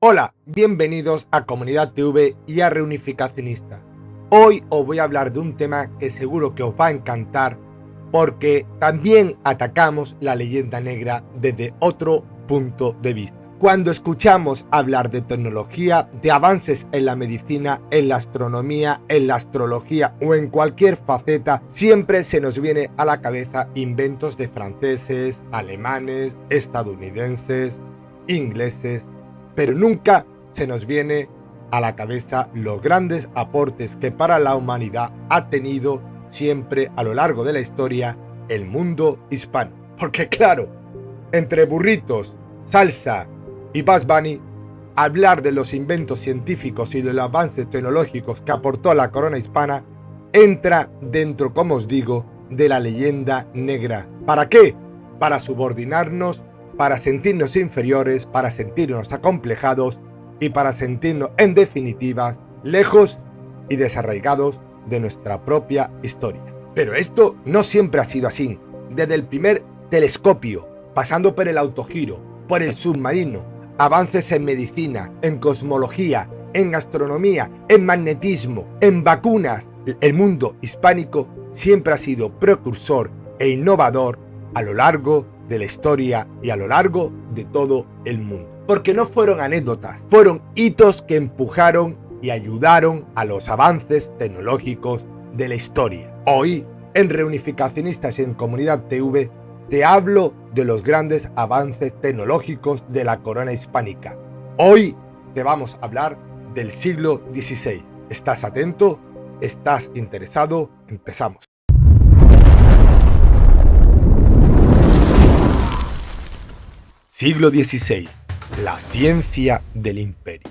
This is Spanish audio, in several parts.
Hola, bienvenidos a Comunidad TV y a Reunificacionista. Hoy os voy a hablar de un tema que seguro que os va a encantar porque también atacamos la leyenda negra desde otro punto de vista. Cuando escuchamos hablar de tecnología, de avances en la medicina, en la astronomía, en la astrología o en cualquier faceta, siempre se nos viene a la cabeza inventos de franceses, alemanes, estadounidenses, ingleses, pero nunca se nos viene a la cabeza los grandes aportes que para la humanidad ha tenido siempre a lo largo de la historia el mundo hispano. Porque claro, entre burritos, salsa y Bugs Bunny, hablar de los inventos científicos y de los avances tecnológicos que aportó la corona hispana entra dentro, como os digo, de la leyenda negra. ¿Para qué? Para subordinarnos, para sentirnos inferiores, para sentirnos acomplejados y para sentirnos, en definitiva, lejos y desarraigados de nuestra propia historia. Pero esto no siempre ha sido así. Desde el primer telescopio, pasando por el autogiro, por el submarino, avances en medicina, en cosmología, en astronomía, en magnetismo, en vacunas, el mundo hispánico siempre ha sido precursor e innovador a lo largo de la historia y a lo largo de todo el mundo. Porque no fueron anécdotas, fueron hitos que empujaron y ayudaron a los avances tecnológicos de la historia. Hoy, en Reunificacionistas y en Comunidad TV, te hablo de los grandes avances tecnológicos de la corona hispánica. Hoy te vamos a hablar del siglo XVI. ¿Estás atento? ¿Estás interesado? Empezamos. Siglo XVI. La ciencia del imperio.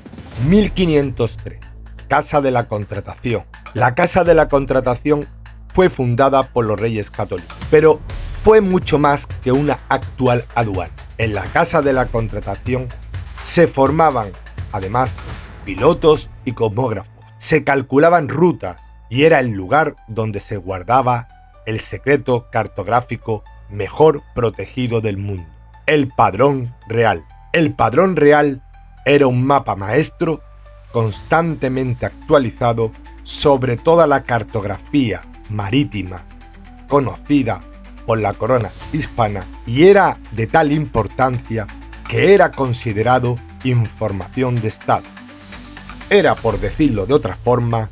1503. Casa de la Contratación. La Casa de la Contratación fue fundada por los Reyes Católicos, pero fue mucho más que una actual aduana. En la Casa de la Contratación se formaban, además, pilotos y cosmógrafos. Se calculaban rutas y era el lugar donde se guardaba el secreto cartográfico mejor protegido del mundo. El Padrón Real. El Padrón Real era un mapa maestro constantemente actualizado sobre toda la cartografía marítima conocida por la corona hispana y era de tal importancia que era considerado información de Estado. Era, por decirlo de otra forma,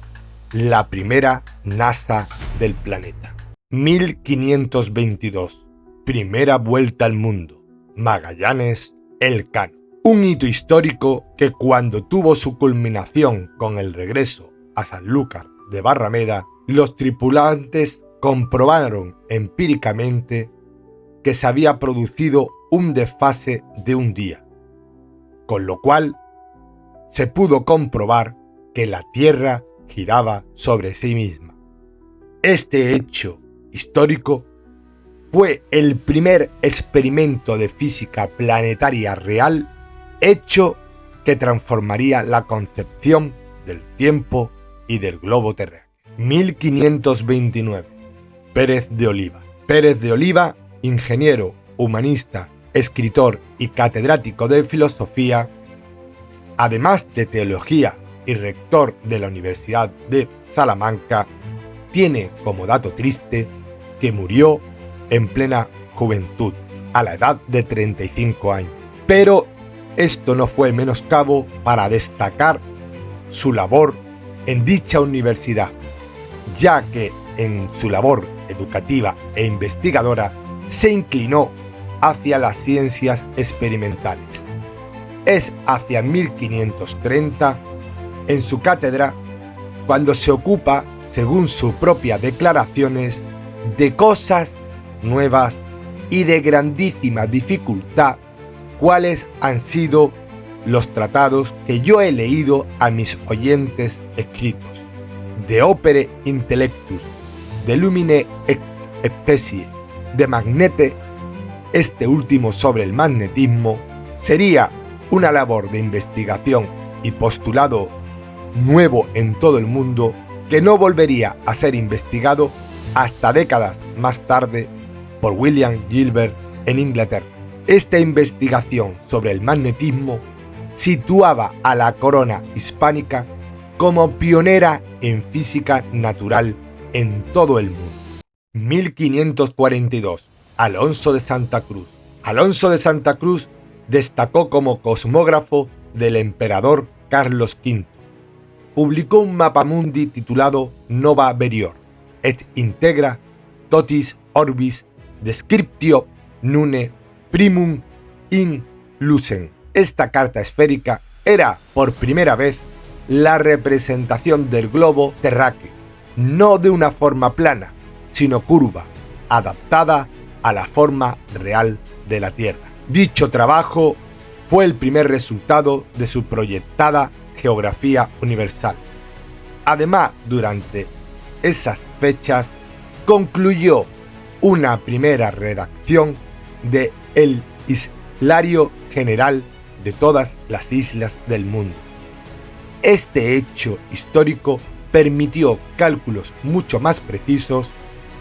la primera NASA del planeta. 1522. Primera vuelta al mundo. Magallanes Elcano. Un hito histórico que cuando tuvo su culminación con el regreso a Sanlúcar de Barrameda, los tripulantes comprobaron empíricamente que se había producido un desfase de un día, con lo cual se pudo comprobar que la Tierra giraba sobre sí misma. Este hecho histórico fue el primer experimento de física planetaria real hecho que transformaría la concepción del tiempo y del globo terrestre. 1529. Pérez de Oliva. Pérez de Oliva, ingeniero, humanista, escritor y catedrático de filosofía, además de teología y rector de la Universidad de Salamanca, tiene como dato triste que murió en plena juventud, a la edad de 35 años. Pero esto no fue menoscabo para destacar su labor en dicha universidad, ya que en su labor educativa e investigadora se inclinó hacia las ciencias experimentales. Es hacia 1530, en su cátedra, cuando se ocupa, según sus propias declaraciones, de cosas nuevas y de grandísima dificultad, cuáles han sido los tratados que yo he leído a mis oyentes escritos: De Opere Intellectus, De Lumine Ex Specie, De Magnete. Este último, sobre el magnetismo, sería una labor de investigación y postulado nuevo en todo el mundo que no volvería a ser investigado hasta décadas más tarde por William Gilbert en Inglaterra. Esta investigación sobre el magnetismo situaba a la corona hispánica como pionera en física natural en todo el mundo. 1542. Alonso de Santa Cruz. Alonso de Santa Cruz destacó como cosmógrafo del emperador Carlos V. Publicó un mapamundi titulado Nova Verior et integra totis orbis descriptio nune primum in lucem. Esta carta esférica era por primera vez la representación del globo terráqueo, no de una forma plana, sino curva, adaptada a la forma real de la Tierra. Dicho trabajo fue el primer resultado de su proyectada geografía universal. Además, durante esas fechas concluyó una primera redacción de El Islario General de todas las islas del mundo. Este hecho histórico permitió cálculos mucho más precisos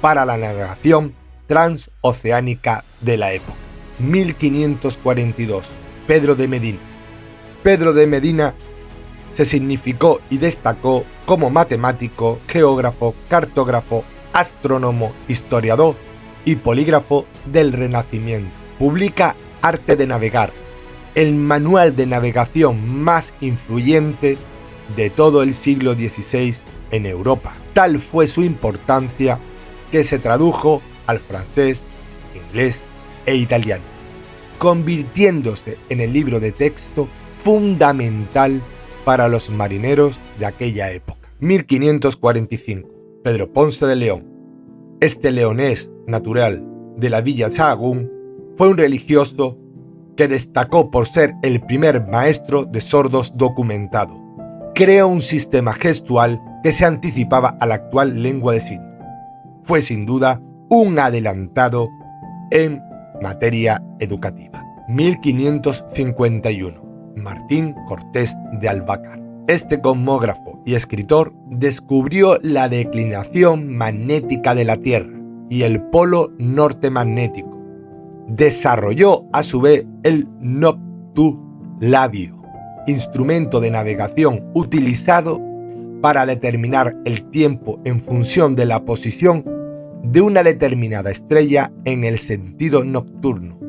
para la navegación transoceánica de la época. 1542. Pedro de Medina. Pedro de Medina se significó y destacó como matemático, geógrafo, cartógrafo, astrónomo, historiador y polígrafo del Renacimiento. Publica Arte de Navegar, el manual de navegación más influyente de todo el siglo XVI en Europa. Tal fue su importancia que se tradujo al francés, inglés e italiano, convirtiéndose en el libro de texto fundamental para los marineros de aquella época. 1545. Pedro Ponce de León. Este leonés natural de la villa Sahagún fue un religioso que destacó por ser el primer maestro de sordos documentado. Creó un sistema gestual que se anticipaba a la actual lengua de signos. Fue sin duda un adelantado en materia educativa. 1551. Martín Cortés de Albacar. Este cosmógrafo y escritor descubrió la declinación magnética de la Tierra y el polo norte magnético. Desarrolló a su vez el noctulabio, instrumento de navegación utilizado para determinar el tiempo en función de la posición de una determinada estrella en el sentido nocturno,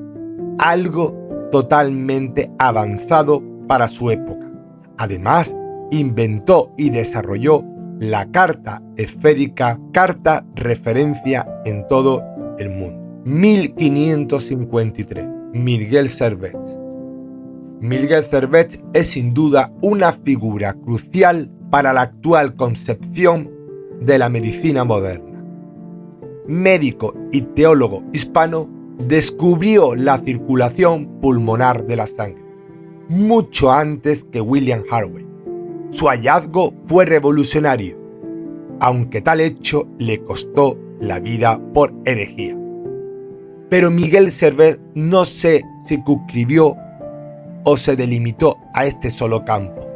algo totalmente avanzado para su época. Además, inventó y desarrolló la carta esférica, carta referencia en todo el mundo. 1553. Miguel Servet. Miguel Servet es sin duda una figura crucial para la actual concepción de la medicina moderna. Médico y teólogo hispano, descubrió la circulación pulmonar de la sangre, mucho antes que William Harvey. Su hallazgo fue revolucionario, aunque tal hecho le costó la vida por herejía. Pero Miguel Servet no se circunscribió o se delimitó a este solo campo.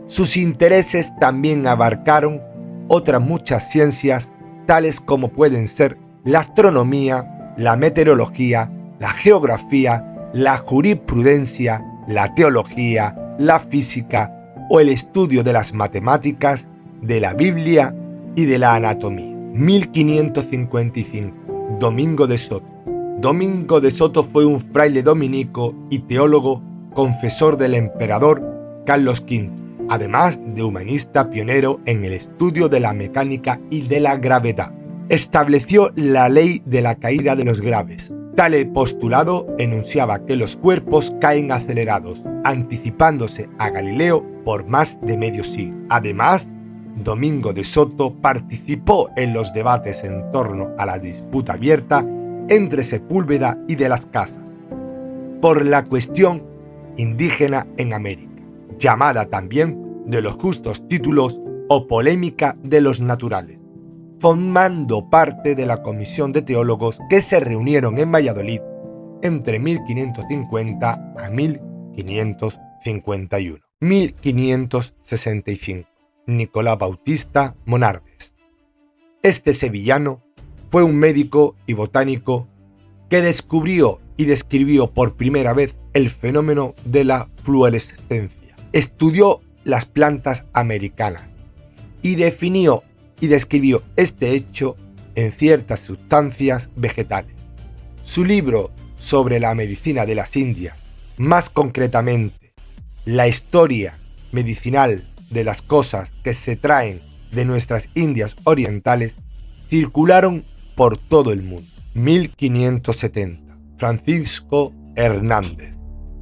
Sus intereses también abarcaron otras muchas ciencias, tales como pueden ser la astronomía, la meteorología, la geografía, la jurisprudencia, la teología, la física o el estudio de las matemáticas, de la Biblia y de la anatomía. 1555. Domingo de Soto. Domingo de Soto fue un fraile dominico y teólogo, confesor del emperador Carlos V, además de humanista pionero en el estudio de la mecánica y de la gravedad. Estableció la ley de la caída de los graves. Tal postulado enunciaba que los cuerpos caen acelerados, anticipándose a Galileo por más de medio siglo. Además, Domingo de Soto participó en los debates en torno a la disputa abierta entre Sepúlveda y de las Casas, por la cuestión indígena en América, llamada también de los justos títulos o polémica de los naturales, formando parte de la comisión de teólogos que se reunieron en Valladolid entre 1550 a 1551. 1565. Nicolás Bautista Monardes. Este sevillano fue un médico y botánico que descubrió y describió por primera vez el fenómeno de la fluorescencia. estudió las plantas americanas y definió y describió este hecho en ciertas sustancias vegetales. Su libro sobre la medicina de las Indias, más concretamente, la historia medicinal de las cosas que se traen de nuestras Indias orientales, circularon por todo el mundo. 1570. Francisco Hernández.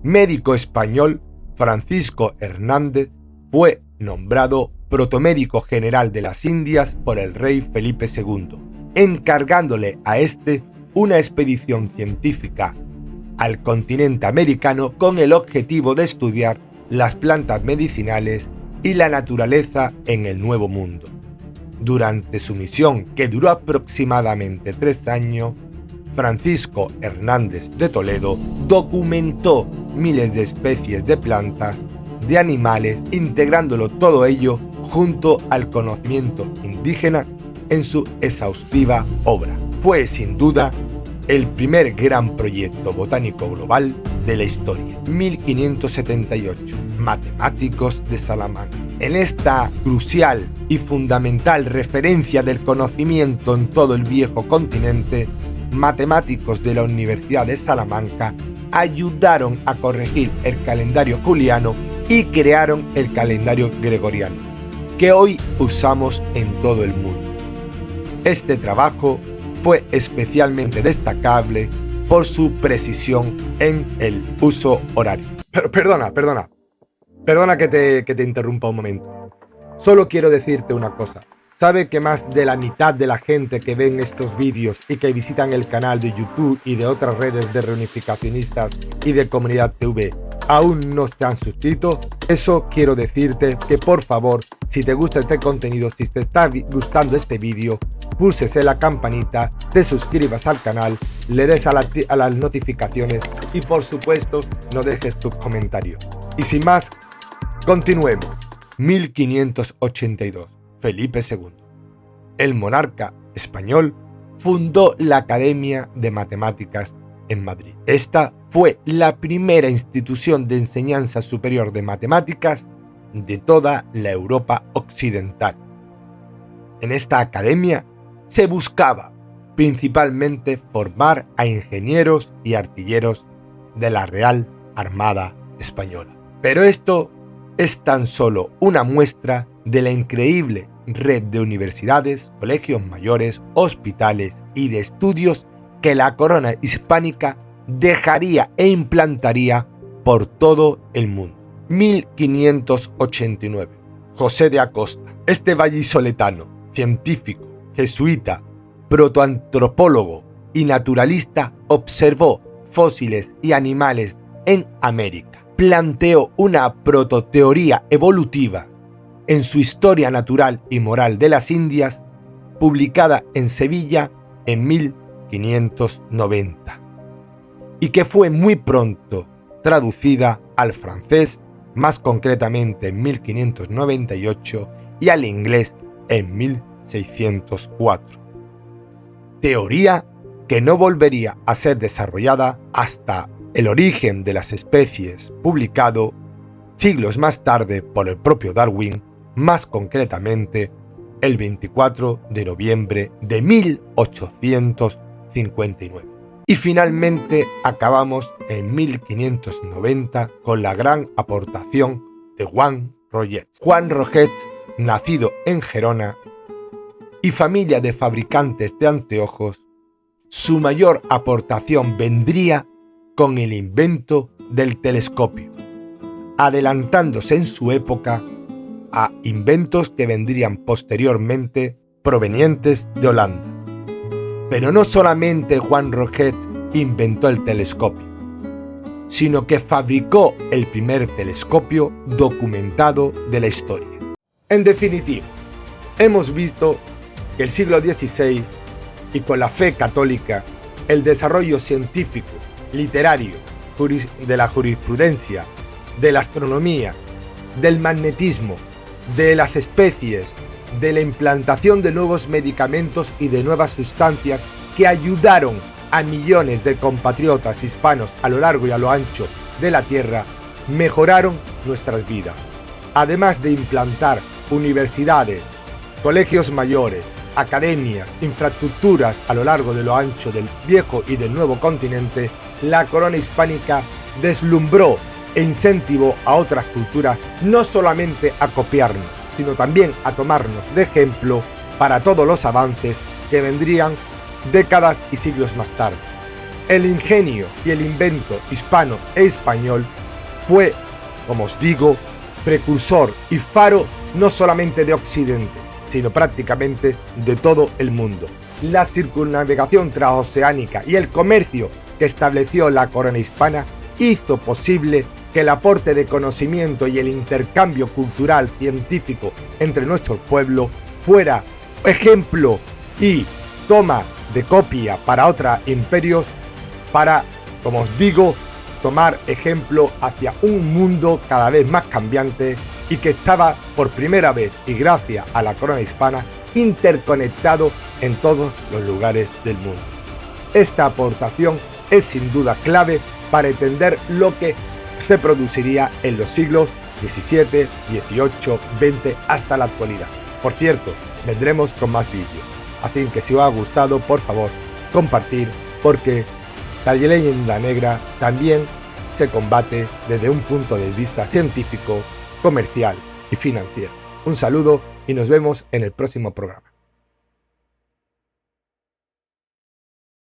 Médico español, Francisco Hernández fue nombrado protomédico general de las Indias por el rey Felipe II, encargándole a este una expedición científica al continente americano con el objetivo de estudiar las plantas medicinales y la naturaleza en el Nuevo Mundo. Durante su misión, que duró aproximadamente 3 años, Francisco Hernández de Toledo documentó miles de especies de plantas, de animales, integrándolo todo ello junto al conocimiento indígena en su exhaustiva obra. Fue sin duda el primer gran proyecto botánico global de la historia. 1578. Matemáticos de Salamanca. En esta crucial y fundamental referencia del conocimiento en todo el viejo continente, matemáticos de la Universidad de Salamanca ayudaron a corregir el calendario juliano y crearon el calendario gregoriano, que hoy usamos en todo el mundo. Este trabajo fue especialmente destacable por su precisión en el uso horario. Pero perdona que te interrumpa un momento. Solo quiero decirte una cosa. ¿Sabe que más de la mitad de la gente que ven estos vídeos y que visitan el canal de YouTube y de otras redes de reunificacionistas y de Comunidad TV aún no se han suscrito? Eso quiero decirte que por favor, si te gusta este contenido, si te está gustando este vídeo, pulses en la campanita, te suscribas al canal, le des a las notificaciones y por supuesto no dejes tus comentarios. Y sin más, continuemos. 1582. Felipe II, el monarca español, fundó la Academia de Matemáticas en Madrid. Esta fue la primera institución de enseñanza superior de matemáticas de toda la Europa occidental. En esta academia se buscaba principalmente formar a ingenieros y artilleros de la Real Armada Española. Pero esto es tan solo una muestra de la increíble red de universidades, colegios mayores, hospitales y de estudios que la corona hispánica dejaría e implantaría por todo el mundo. 1589. José de Acosta. Este vallisoletano, científico, jesuita, protoantropólogo y naturalista, observó fósiles y animales en América. Planteó una prototeoría evolutiva en su Historia Natural y Moral de las Indias, publicada en Sevilla en 1590, y que fue muy pronto traducida al francés, más concretamente en 1598, y al inglés en 1604. Teoría que no volvería a ser desarrollada hasta El origen de las especies, publicado siglos más tarde por el propio Darwin, más concretamente el 24 de noviembre de 1859. Y finalmente acabamos en 1590 con la gran aportación de Juan Roget. Juan Roget, nacido en Gerona y familia de fabricantes de anteojos, su mayor aportación vendría con el invento del telescopio, adelantándose en su época a inventos que vendrían posteriormente provenientes de Holanda. Pero no solamente Juan Roget inventó el telescopio, sino que fabricó el primer telescopio documentado de la historia. En definitiva, hemos visto que el siglo XVI, y con la fe católica, el desarrollo científico, literario, de la jurisprudencia, de la astronomía, del magnetismo, de las especies, de la implantación de nuevos medicamentos y de nuevas sustancias que ayudaron a millones de compatriotas hispanos a lo largo y a lo ancho de la tierra, mejoraron nuestras vidas. Además de implantar universidades, colegios mayores, academias, infraestructuras a lo largo de lo ancho del viejo y del nuevo continente, la corona hispánica deslumbró e incentivó a otras culturas no solamente a copiarnos, sino también a tomarnos de ejemplo para todos los avances que vendrían décadas y siglos más tarde. El ingenio y el invento hispano e español fue, como os digo, precursor y faro no solamente de Occidente, sino prácticamente de todo el mundo. La circunnavegación transoceánica y el comercio que estableció la corona hispana hizo posible que el aporte de conocimiento y el intercambio cultural científico entre nuestros pueblos fuera ejemplo y toma de copia para otros imperios para, como os digo, tomar ejemplo hacia un mundo cada vez más cambiante y que estaba por primera vez y gracias a la corona hispana interconectado en todos los lugares del mundo. Esta aportación es sin duda clave para entender lo que se produciría en los siglos XVII, XVIII, XX hasta la actualidad. Por cierto, vendremos con más vídeos, así que si os ha gustado, por favor, compartir, porque la leyenda negra también se combate desde un punto de vista científico, comercial y financiero. Un saludo y nos vemos en el próximo programa.